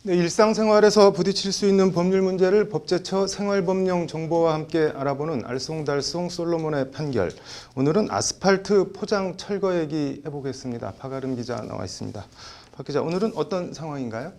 네, 일상생활에서 부딪힐 수 있는 법률 문제를 법제처 생활법령 정보와 함께 알아보는 알쏭달쏭 솔로몬의 판결. 오늘은 아스팔트 포장 철거 얘기 해보겠습니다. 박아름 기자 나와 있습니다. 박 기자, 오늘은 어떤 상황인가요?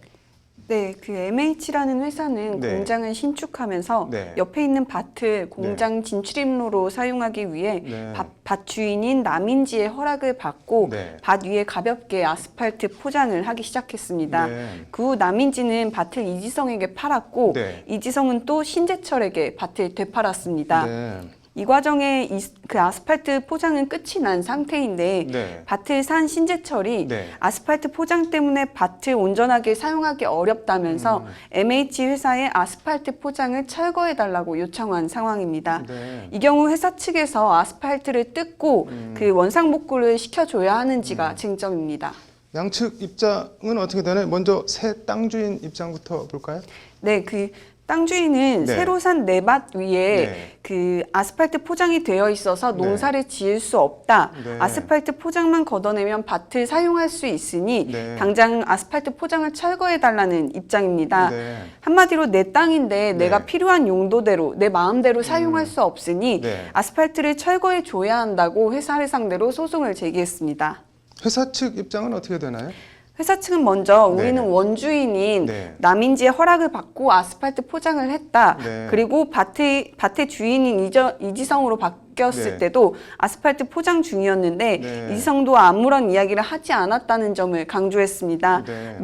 네, 그 MH라는 회사는 네. 공장을 신축하면서 네. 옆에 있는 밭을 공장 진출입로로 사용하기 위해 네. 밭 주인인 남인지의 허락을 받고 네. 밭 위에 가볍게 아스팔트 포장을 하기 시작했습니다. 네. 그 후 남인지는 밭을 이지성에게 팔았고 네. 이지성은 또 신재철에게 밭을 되팔았습니다. 네. 이 과정에 그 아스팔트 포장은 끝이 난 상태인데 네. 밭을 산 신재철이 네. 아스팔트 포장 때문에 밭을 온전하게 사용하기 어렵다면서 MH 회사에 아스팔트 포장을 철거해달라고 요청한 상황입니다. 네. 이 경우 회사 측에서 아스팔트를 뜯고 그 원상복구를 시켜줘야 하는지가 쟁점입니다. 양측 입장은 어떻게 되나요? 먼저 새 땅 주인 입장부터 볼까요? 네, 그 땅 주인은 네. 새로 산 내 밭 위에 네. 그 아스팔트 포장이 되어 있어서 농사를 지을 수 없다. 네. 아스팔트 포장만 걷어내면 밭을 사용할 수 있으니 네. 당장 아스팔트 포장을 철거해달라는 입장입니다. 네. 한마디로 내 땅인데 네. 내가 필요한 용도대로 내 마음대로 사용할 수 없으니 네. 아스팔트를 철거해 줘야 한다고 회사를 상대로 소송을 제기했습니다. 회사 측 입장은 어떻게 되나요? 회사 측은 먼저 네. 우리는 원주인인 네. 남인지의 허락을 받고 아스팔트 포장을 했다. 네. 그리고 밭의 주인인 이지성으로 바뀌었을 네. 때도 아스팔트 포장 중이었는데 네. 이지성도 아무런 이야기를 하지 않았다는 점을 강조했습니다. 네.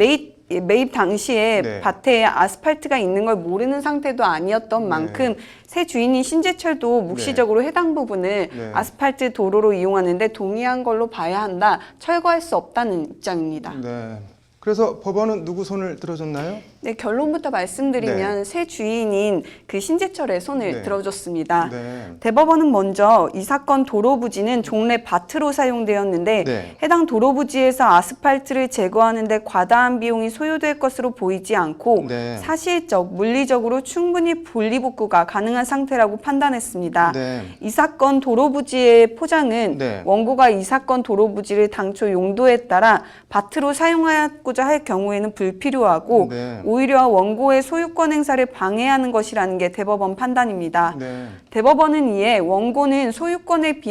매입 당시에 네. 밭에 아스팔트가 있는 걸 모르는 상태도 아니었던 만큼 새 주인인 신재철도 묵시적으로 해당 부분을 네. 아스팔트 도로로 이용하는데 동의한 걸로 봐야 한다. 철거할 수 없다는 입장입니다. 네. 그래서 법원은 누구 손을 들어줬나요? 네, 결론부터 말씀드리면 새 주인인 그 신재철의 손을 네. 들어줬습니다. 네. 대법원은 먼저 이 사건 도로 부지는 종래 밭으로 사용되었는데 네. 해당 도로 부지에서 아스팔트를 제거하는 데 과다한 비용이 소요될 것으로 보이지 않고 네. 사실적, 물리적으로 충분히 분리복구가 가능한 상태라고 판단했습니다. 네. 이 사건 도로 부지의 포장은 네. 원고가 이 사건 도로 부지를 당초 용도에 따라 밭으로 사용하고자 할 경우에는 불필요하고 네. 오히려 원고의 소유권 행사를 방해하는 것이라는 게 대법원 판단입니다. 네. 대법원은 이에 원고는 소유권에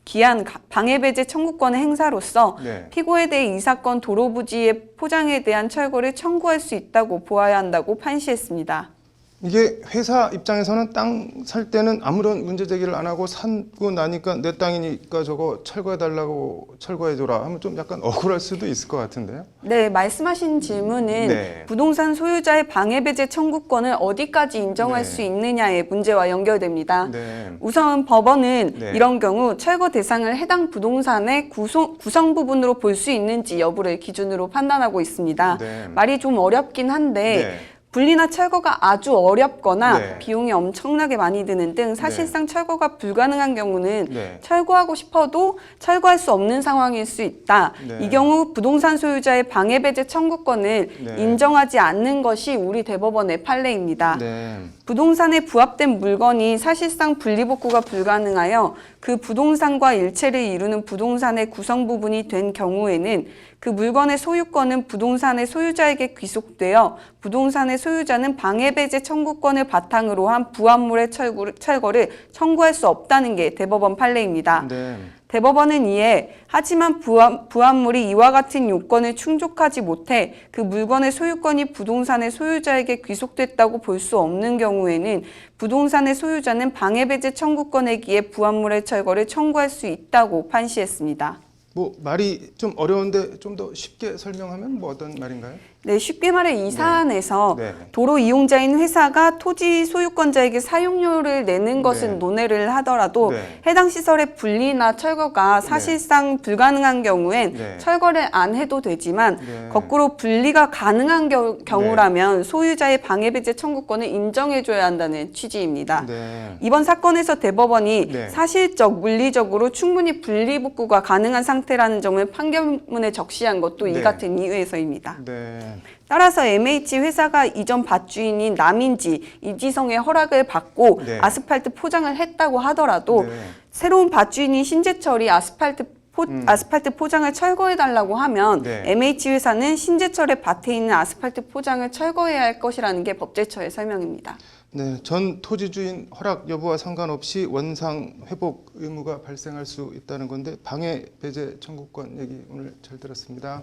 기한 방해배제 청구권의 행사로서 네. 피고에 대해 이 사건 도로 부지의 포장에 대한 철거를 청구할 수 있다고 보아야 한다고 판시했습니다. 이게 회사 입장에서는 땅 살 때는 아무런 문제 제기를 안 하고 사고 나니까 내 땅이니까 저거 철거해달라고 철거해줘라 하면 좀 약간 억울할 수도 있을 것 같은데요. 네, 말씀하신 질문은 네. 부동산 소유자의 방해배제 청구권을 어디까지 인정할 네. 수 있느냐의 문제와 연결됩니다. 네. 우선 법원은 네. 이런 경우 철거 대상을 해당 부동산의 구성 부분으로 볼 수 있는지 여부를 기준으로 판단하고 있습니다. 네. 말이 좀 어렵긴 한데 네. 분리나 철거가 아주 어렵거나 네. 비용이 엄청나게 많이 드는 등 사실상 철거가 불가능한 경우는 네. 철거하고 싶어도 철거할 수 없는 상황일 수 있다. 네. 이 경우 부동산 소유자의 방해배제 청구권을 네. 인정하지 않는 것이 우리 대법원의 판례입니다. 네. 부동산에 부합된 물건이 사실상 분리복구가 불가능하여 그 부동산과 일체를 이루는 부동산의 구성 부분이 된 경우에는 그 물건의 소유권은 부동산의 소유자에게 귀속되어 부동산의 소유자는 방해배제 청구권을 바탕으로 한 부합물의 철거를 청구할 수 없다는 게 대법원 판례입니다. 네. 대법원은 이에 하지만 부합물이 이와 같은 요건을 충족하지 못해 그 물건의 소유권이 부동산의 소유자에게 귀속됐다고 볼 수 없는 경우에는 부동산의 소유자는 방해배제 청구권에 기해 부합물의 철거를 청구할 수 있다고 판시했습니다. 뭐 말이 좀 어려운데 좀 더 쉽게 설명하면 뭐 어떤 말인가요? 네, 쉽게 말해 이 사안에서 네. 도로 이용자인 회사가 토지 소유권자에게 사용료를 내는 것은 네. 논외를 하더라도 네. 해당 시설의 분리나 철거가 사실상 불가능한 경우엔 네. 철거를 안 해도 되지만 네. 거꾸로 분리가 가능한 경우라면 소유자의 방해배제 청구권을 인정해줘야 한다는 취지입니다. 네. 이번 사건에서 대법원이 네. 사실적, 물리적으로 충분히 분리복구가 가능한 상태라는 점을 판결문에 적시한 것도 네. 이 같은 이유에서입니다. 네. 따라서 MH 회사가 이전 밭주인인 남인지 이지성의 허락을 받고 네. 아스팔트 포장을 했다고 하더라도 네. 새로운 밭주인인 신재철이 아스팔트 아스팔트 포장을 철거해달라고 하면 네. MH회사는 신제철의 밭에 있는 아스팔트 포장을 철거해야 할 것이라는 게 법제처의 설명입니다. 네, 전 토지주인 허락 여부와 상관없이 원상 회복 의무가 발생할 수 있다는 건데 방해 배제 청구권 얘기 오늘 잘 들었습니다.